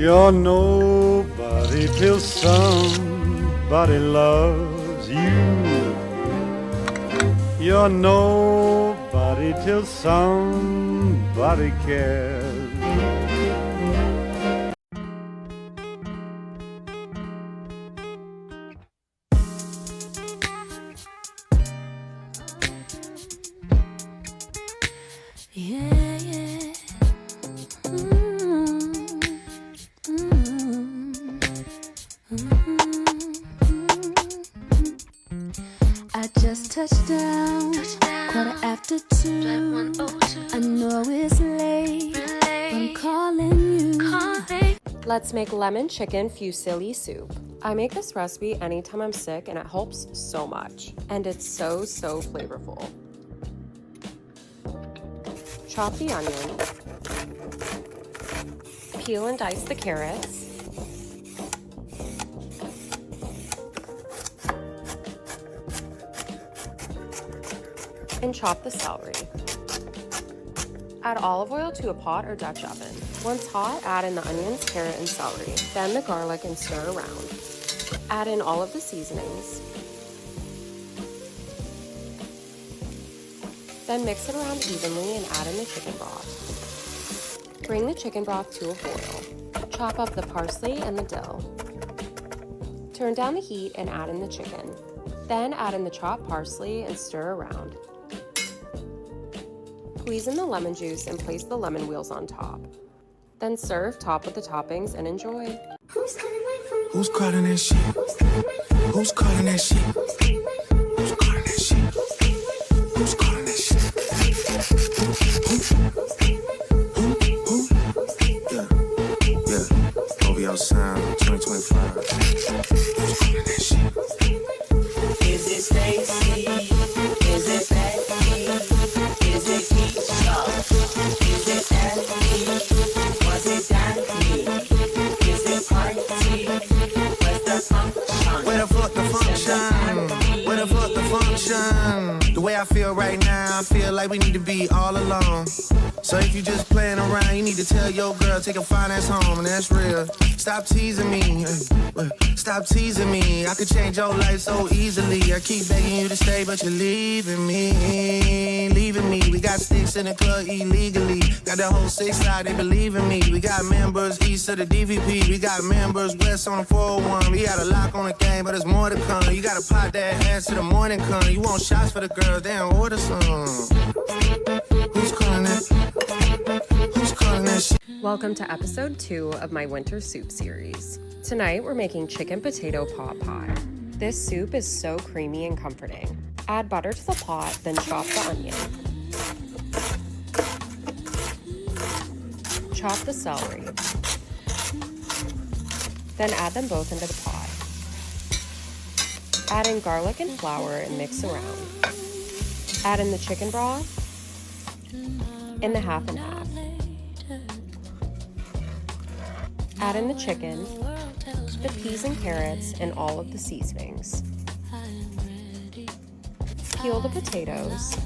You're nobody till somebody loves you. You're nobody till somebody cares. Yeah, yeah. I just touched down, 2:15. I know it's late, but I'm calling you. Let's make lemon chicken fusilli soup. I make this recipe anytime I'm sick and it helps so much. And it's so flavorful. Chop the onion. Peel and dice the carrots. And chop the celery. Add olive oil to a pot or Dutch oven. Once hot, add in the onions, carrot, and celery. Then the garlic and stir around. Add in all of the seasonings. Then mix it around evenly and add in the chicken broth. Bring the chicken broth to a boil. Chop up the parsley and the dill. Turn down the heat and add in the chicken. Then add in the chopped parsley and stir around. Squeeze in the lemon juice and place the lemon wheels on top. Then serve, top with the toppings, and enjoy. Who's calling that shit? Who's calling that shit? Who's calling that shit? Who's calling that shit? Who? Yeah. OVO Sound 2025. Who's calling that shit? Is it Stacy? Is it Becky? Is it Keisha? Is it Anthony? Was it Danny? Is it Party? Where's the function? Where the fuck the function? Where the fuck the function? The way I feel right now, I feel like we need to be all alone. So if you just playing around, you need to tell your girl, take a finance home, and that's real. Stop teasing me. Stop teasing me. I could change your life so easily. I keep begging you to stay, but you're leaving me. Leaving me. We got sticks in the club illegally. Got the whole 6 side, they believe in me. We got members east of the DVP. We got members west on the 401. We got a lock on the game, but there's more to come. You gotta pop that ass to the morning come. You want shots for the girls, they don't order some. Who's calling that? Who's calling that shit? Welcome to episode 2 of my winter soup series. Tonight we're making chicken potato pot pie. This soup is so creamy and comforting. Add butter to the pot, then chop the onion. Chop the celery. Then add them both into the pot. Add in garlic and flour and mix around. Add in the chicken broth in the half and half. Add in the chicken, the peas and carrots, and all of the seasonings. Peel the potatoes,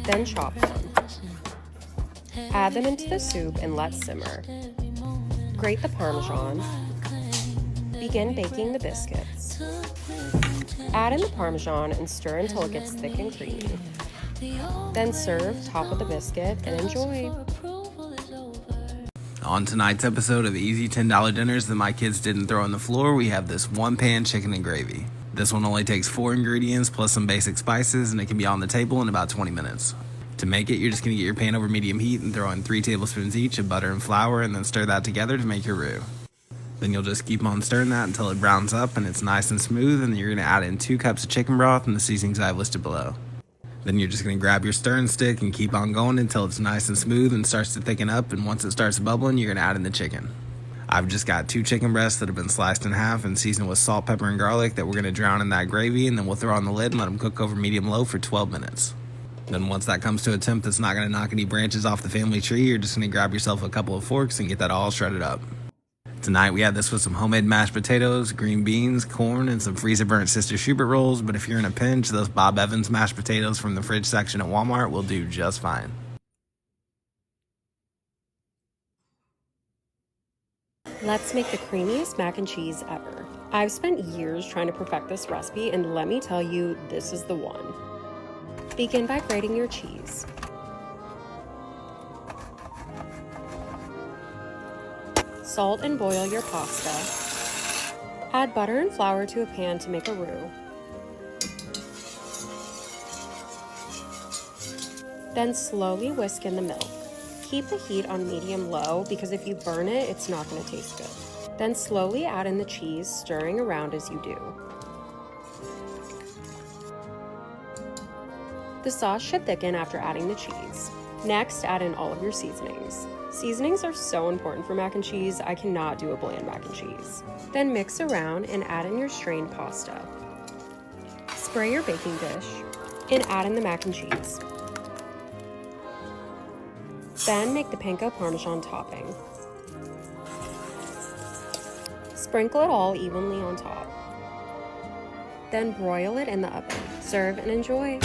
then chop them. Add them into the soup and let simmer. Grate the Parmesan. Begin baking the biscuits. Add in the Parmesan and stir until it gets thick and creamy. Then serve, top with the biscuit, and enjoy. On tonight's episode of Easy $10 Dinners that my kids didn't throw on the floor, we have this one-pan chicken and gravy. This one only takes 4 ingredients plus some basic spices, and it can be on the table in about 20 minutes. To make it, you're just going to get your pan over medium heat and throw in 3 tablespoons each of butter and flour, and then stir that together to make your roux. Then you'll just keep on stirring that until it browns up and it's nice and smooth, and then you're going to add in 2 cups of chicken broth and the seasonings I've listed below. Then you're just going to grab your stirring stick and keep on going until it's nice and smooth and starts to thicken up, and once it starts bubbling, you're going to add in the chicken. I've just got 2 chicken breasts that have been sliced in half and seasoned with salt, pepper, and garlic that we're going to drown in that gravy, and then we'll throw on the lid and let them cook over medium-low for 12 minutes. Then once that comes to a temp that's not going to knock any branches off the family tree, you're just going to grab yourself a couple of forks and get that all shredded up. Tonight we had this with some homemade mashed potatoes, green beans, corn, and some freezer-burnt Sister Schubert rolls, but if you're in a pinch, those Bob Evans mashed potatoes from the fridge section at Walmart will do just fine. Let's make the creamiest mac and cheese ever. I've spent years trying to perfect this recipe, and let me tell you, this is the one. Begin by grating your cheese. Salt and boil your pasta. Add butter and flour to a pan to make a roux. Then slowly whisk in the milk. Keep the heat on medium-low because if you burn it, it's not going to taste good. Then slowly add in the cheese, stirring around as you do. The sauce should thicken after adding the cheese. Next, add in all of your seasonings. Seasonings are so important for mac and cheese, I cannot do a bland mac and cheese. Then mix around and add in your strained pasta. Spray your baking dish and add in the mac and cheese. Then make the panko parmesan topping. Sprinkle it all evenly on top. Then broil it in the oven. Serve and enjoy.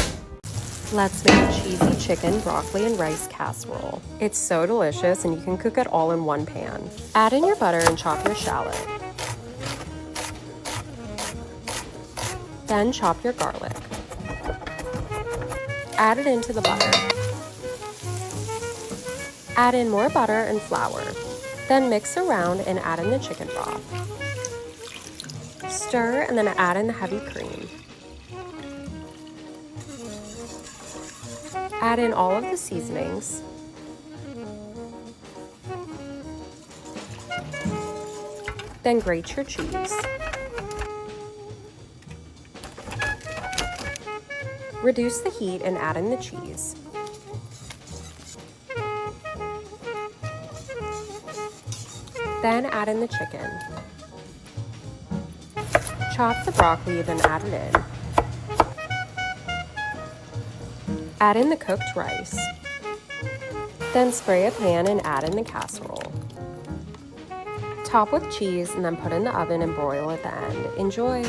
Let's make a cheesy chicken, broccoli, and rice casserole. It's so delicious and you can cook it all in one pan. Add in your butter and chop your shallot. Then chop your garlic. Add it into the butter. Add in more butter and flour. Then mix around and add in the chicken broth. Stir and then add in the heavy cream. Add in all of the seasonings. Then grate your cheese. Reduce the heat and add in the cheese. Then add in the chicken. Chop the broccoli, then add it in. Add in the cooked rice. Then spray a pan and add in the casserole. Top with cheese and then put in the oven and broil at the end. Enjoy!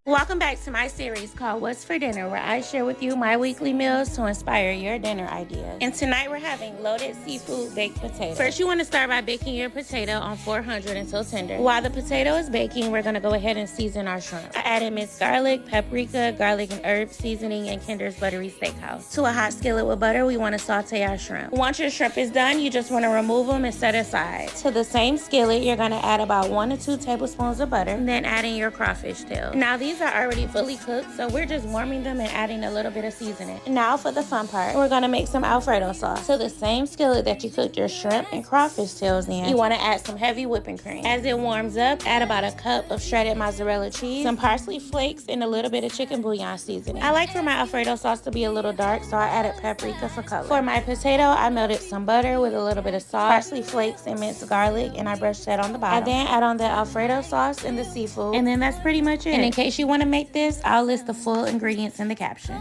Welcome back to my series called What's for Dinner, where I share with you my weekly meals to inspire your dinner ideas. And tonight we're having loaded seafood baked potato. First, you want to start by baking your potato on 400 until tender. While the potato is baking, we're going to go ahead and season our shrimp. I added minced garlic, paprika, garlic and herb seasoning, and Kinder's Buttery Steakhouse. To a hot skillet with butter, we want to saute our shrimp. Once your shrimp is done, you just want to remove them and set aside. To the same skillet, you're going to add about 1 to 2 tablespoons of butter, and then add in your crawfish tails. Now these are already fully cooked, so we're just warming them and adding a little bit of seasoning. Now for the fun part, we're gonna make some Alfredo sauce. To the same skillet that you cooked your shrimp and crawfish tails in, you wanna add some heavy whipping cream. As it warms up, add about a cup of shredded mozzarella cheese, some parsley flakes, and a little bit of chicken bouillon seasoning. I like for my Alfredo sauce to be a little dark, so I added paprika for color. For my potato, I melted some butter with a little bit of salt, parsley flakes, and minced garlic, and I brushed that on the bottom. I then add on the Alfredo sauce and the seafood, and then that's pretty much it. And in case you wanna make this, I'll list the full ingredients in the caption.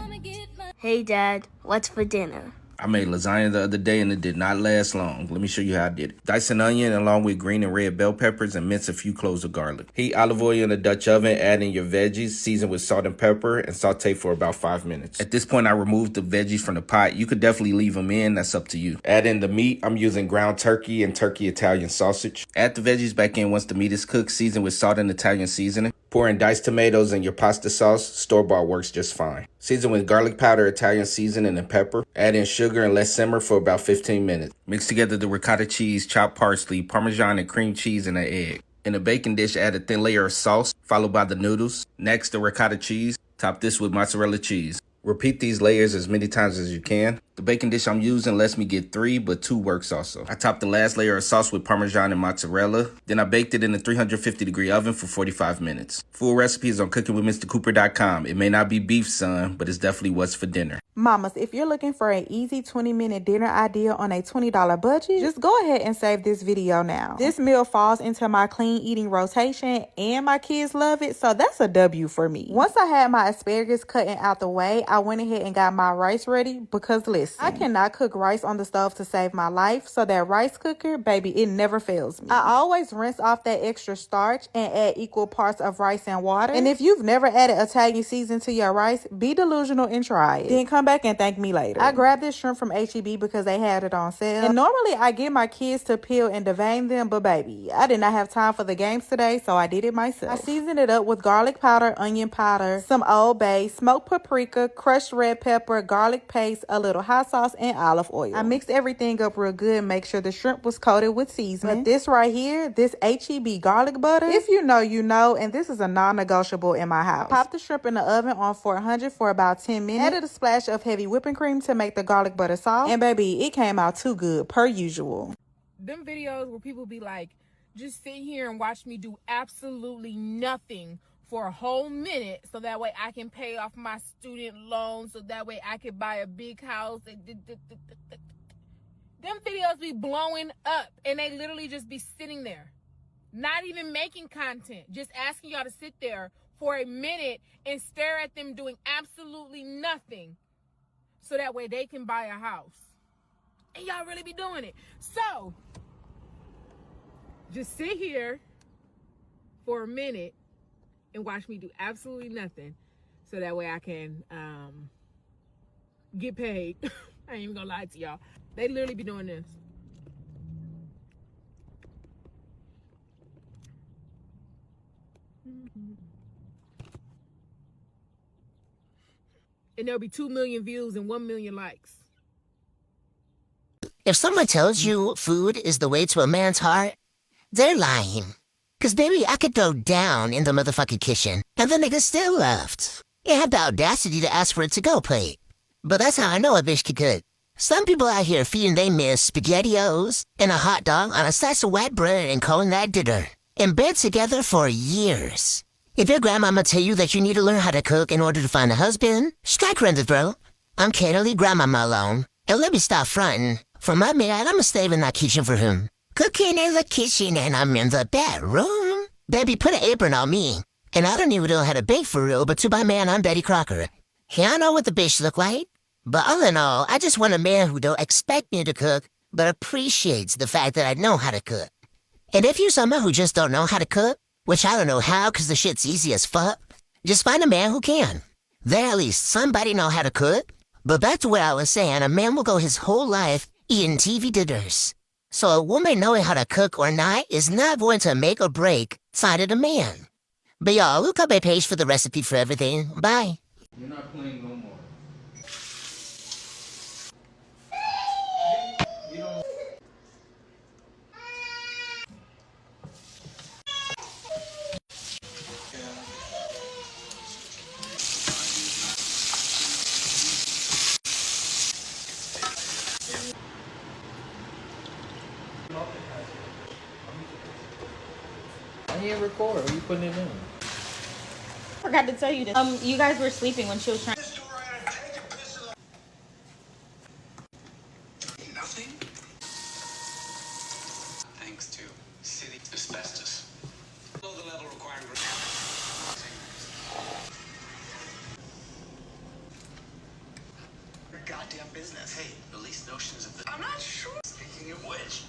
Hey Dad, what's for dinner? I made lasagna the other day and it did not last long. Let me show you how I did it. Dice an onion along with green and red bell peppers and mince a few cloves of garlic. Heat olive oil in a Dutch oven, add in your veggies, season with salt and pepper, and saute for about 5 minutes. At this point, I removed the veggies from the pot. You could definitely leave them in, that's up to you. Add in the meat. I'm using ground turkey and turkey Italian sausage. Add the veggies back in once the meat is cooked, season with salt and Italian seasoning. Pour in diced tomatoes and your pasta sauce. Store-bought works just fine. Season with garlic powder, Italian seasoning, and pepper. Add in sugar and let simmer for about 15 minutes. Mix together the ricotta cheese, chopped parsley, parmesan, and cream cheese, and an egg. In a baking dish, add a thin layer of sauce, followed by the noodles. Next, the ricotta cheese. Top this with mozzarella cheese. Repeat these layers as many times as you can. The baking dish I'm using lets me get 3, but 2 works also. I topped the last layer of sauce with parmesan and mozzarella. Then I baked it in a 350-degree oven for 45 minutes. Full recipe is on cookingwithmrcooper.com. It may not be beef, son, but it's definitely what's for dinner. Mamas, if you're looking for an easy 20-minute dinner idea on a $20 budget, just go ahead and save this video now. This meal falls into my clean eating rotation and my kids love it, so that's a W for me. Once I had my asparagus cutting out the way, I went ahead and got my rice ready because listen, I cannot cook rice on the stove to save my life, so that rice cooker, baby, it never fails me. I always rinse off that extra starch and add equal parts of rice and water. And if you've never added Italian seasoning to your rice, be delusional and try it. Then come back and thank me later. I grabbed this shrimp from HEB because they had it on sale. And normally I get my kids to peel and devein them, but baby, I did not have time for the games today, so I did it myself. I seasoned it up with garlic powder, onion powder, some Old Bay, smoked paprika, crushed red pepper, garlic paste, a little hot sauce, and olive oil. I mixed everything up real good and make sure the shrimp was coated with seasoning. But this right here, this HEB garlic butter, if you know, you know, and this is a non-negotiable in my house. Pop the shrimp in the oven on 400 for about 10 minutes. Added a splash of heavy whipping cream to make the garlic butter soft. And baby, it came out too good, per usual. Them videos where people be like, just sit here and watch me do absolutely nothing for a whole minute so that way I can pay off my student loan, so that way I can buy a big house. Them videos be blowing up and they literally just be sitting there, not even making content, just asking y'all to sit there for a minute and stare at them doing absolutely nothing so that way they can buy a house. And y'all really be doing it. So just sit here for a minute and watch me do absolutely nothing so that way I can get paid. I ain't even gonna lie to y'all. They literally be doing this. And there'll be 2 million views and 1 million likes. If someone tells you food is the way to a man's heart, they're lying. Cause baby, I could go down in the motherfucking kitchen, and the nigga still left. It had the audacity to ask for a to-go plate. But that's how I know a bitch can cook. Some people out here feeding they miss SpaghettiOs and a hot dog on a slice of white bread and calling that dinner. In bed together for years. If your grandmama tell you that you need to learn how to cook in order to find a husband, strike render, bro. I'm Kennedy grandmama alone. And let me stop fronting. For my man, I'm a slave in that kitchen for him. Cooking in the kitchen and I'm in the bedroom. Baby, put an apron on me. And I don't even know how to bake for real, but to my man, I'm Betty Crocker. Yeah, I know what the bitch look like. But all in all, I just want a man who don't expect me to cook, but appreciates the fact that I know how to cook. And if you're someone who just don't know how to cook, which I don't know how because the shit's easy as fuck, just find a man who can. There at least somebody know how to cook. But back to what I was saying, a man will go his whole life eating TV dinners. So a woman knowing how to cook or not is not going to make or break side of the man. But y'all, look up my page for the recipe for everything. Bye. You're not playing no more. I can't record. Are you putting it in? Forgot to tell you this. You guys were sleeping when she was trying. Nothing. Thanks to city asbestos. Below the level requiring. God goddamn business. Hey, the least notions of the... I'm not sure. Speaking of which...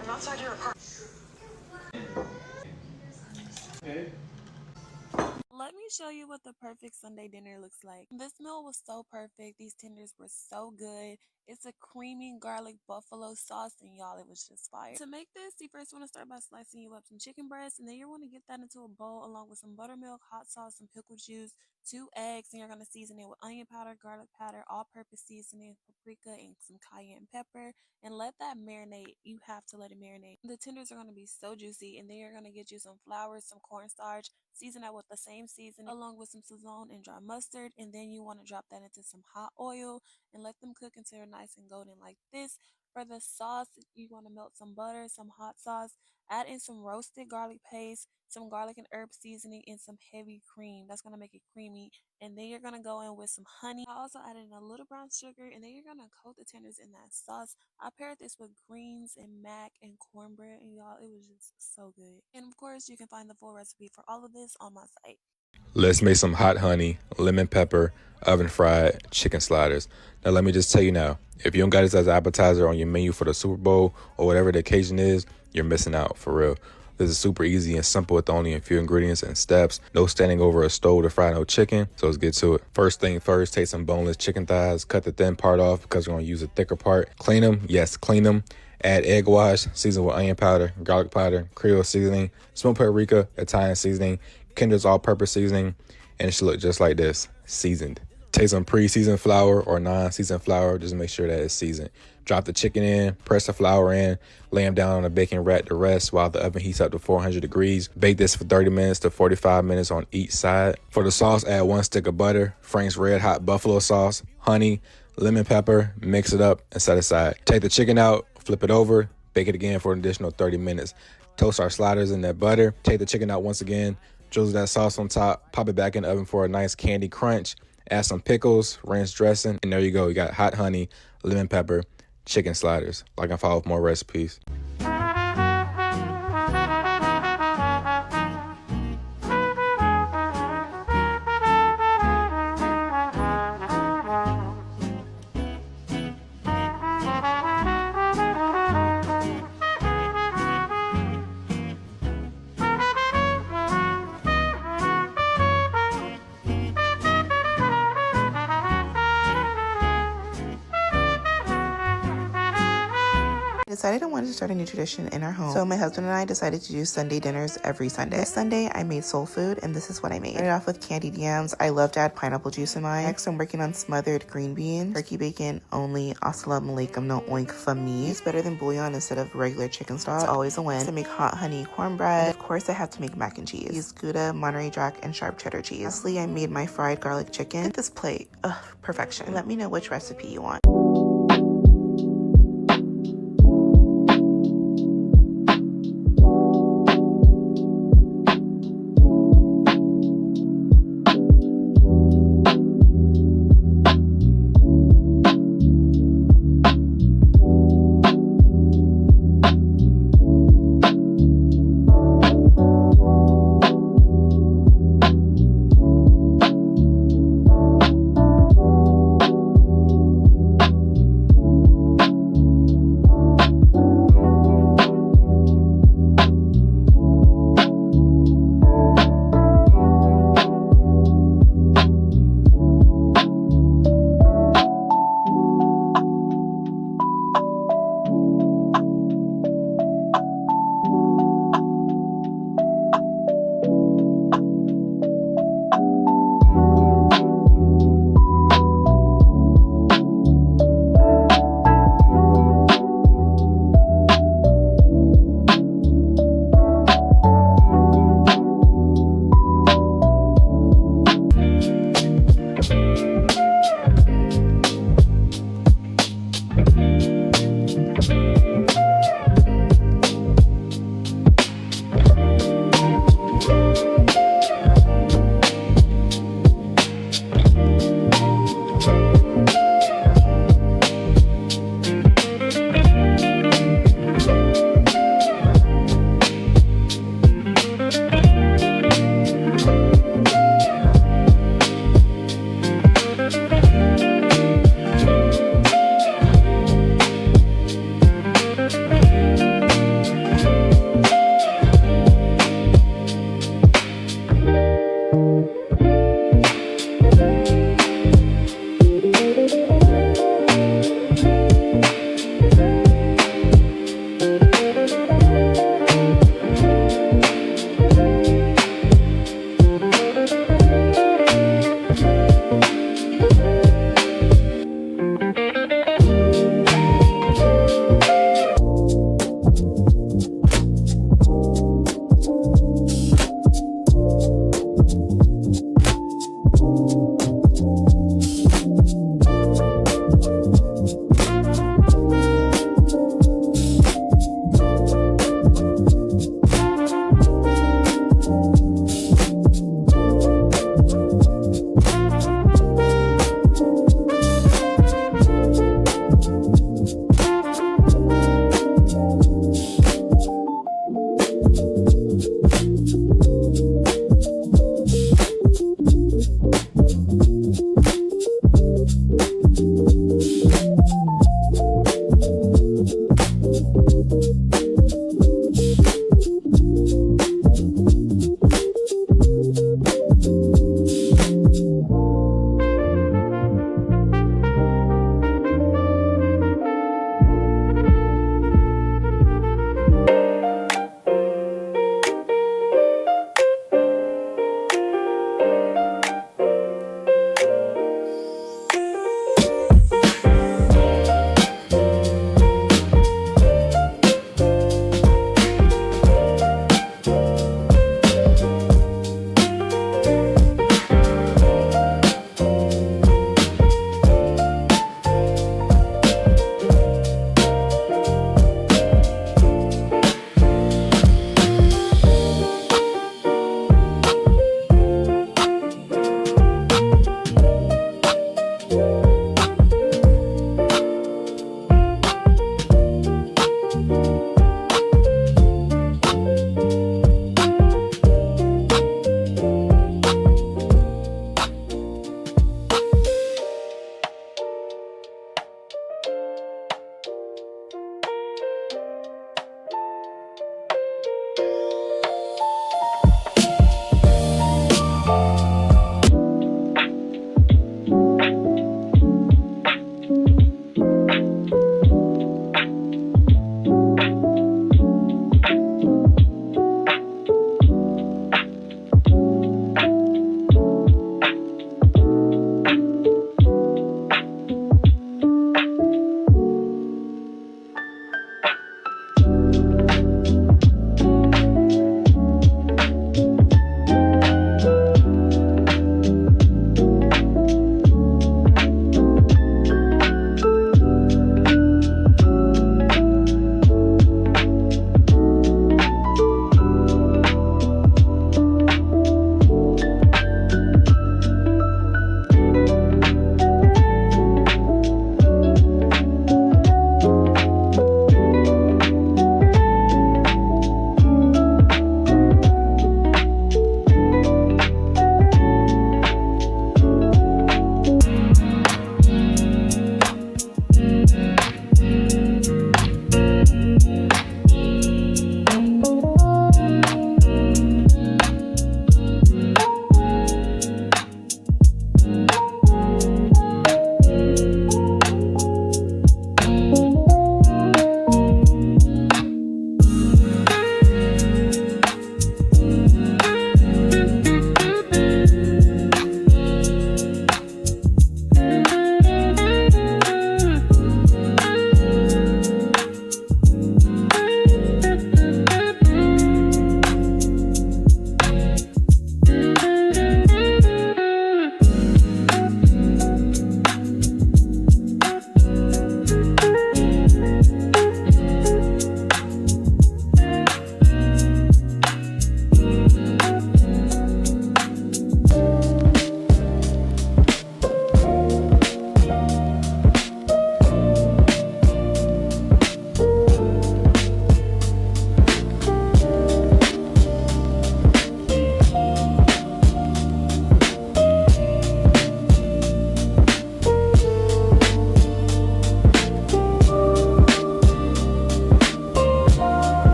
I'm outside your apartment. Let me show you what the perfect Sunday dinner looks like. This meal was so perfect. These tenders were so good. It's a creamy garlic buffalo sauce, and y'all, it was just fire. To make this, you first want to start by slicing you up some chicken breast, and then you want to get that into a bowl along with some buttermilk, hot sauce, some pickle juice, 2 eggs, and you're going to season it with onion powder, garlic powder, all-purpose seasoning, paprika, and some cayenne pepper, and let that marinate. You have to let it marinate. The tenders are going to be so juicy, and then you're going to get you some flour, some cornstarch, season that with the same seasoning along with some Sazon and dry mustard, and then you want to drop that into some hot oil and let them cook until they're nice and golden like this. For the sauce, you want to melt some butter, some hot sauce, add in some roasted garlic paste, some garlic and herb seasoning, and some heavy cream. That's going to make it creamy. And then you're going to go in with some honey. I also added in a little brown sugar, and then you're going to coat the tenders in that sauce. I paired this with greens and mac and cornbread, and y'all, it was just so good. And of course, you can find the full recipe for all of this on my site. Let's make some hot honey, lemon pepper, oven fried chicken sliders. Now let me just tell you now, if you don't got this as an appetizer on your menu for the Super Bowl or whatever the occasion is, you're missing out, for real. This is super easy and simple with only a few ingredients and steps. No standing over a stove to fry no chicken, so let's get to it. First thing first, take some boneless chicken thighs, cut the thin part off because we're going to use a thicker part. Clean them, yes, clean them. Add egg wash, season with onion powder, garlic powder, Creole seasoning, smoked paprika, Italian seasoning, Kinder's all-purpose seasoning, and it should look just like this, seasoned. Take some pre-seasoned flour or non-seasoned flour, just make sure that it's seasoned. Drop the chicken in, press the flour in, lay them down on a baking rack to rest while the oven heats up to 400 degrees. Bake this for 30 minutes to 45 minutes on each side. For the sauce, add 1 stick of butter, Frank's Red Hot Buffalo sauce, honey, lemon pepper, mix it up and set aside. Take the chicken out, flip it over, bake it again for an additional 30 minutes. Toast our sliders in that butter. Take the chicken out once again, drizzle that sauce on top, pop it back in the oven for a nice candy crunch. Add some pickles, ranch dressing, and there you go. You got hot honey, lemon pepper, chicken sliders. Like and follow with more recipes. Decided I wanted to start a new tradition in our home. So my husband and I decided to do Sunday dinners every Sunday. This Sunday, I made soul food, and this is what I made. Started off with candied yams. I love to add pineapple juice in mine. Next, I'm working on smothered green beans. Turkey bacon only. Assalamu alaikum, no oink for me. It's better than bouillon instead of regular chicken stock. It's always a win. To make hot honey cornbread. And of course, I have to make mac and cheese. Use Gouda, Monterey Jack, and sharp cheddar cheese. Lastly, I made my fried garlic chicken. Look at this plate. Ugh, perfection. And let me know which recipe you want.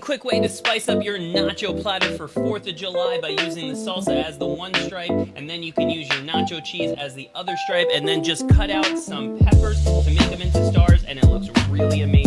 quick way to spice up your nacho platter for 4th of July by using the salsa as the one stripe, and then you can use your nacho cheese as the other stripe, and then just cut out some peppers to make them into stars, and it looks really amazing.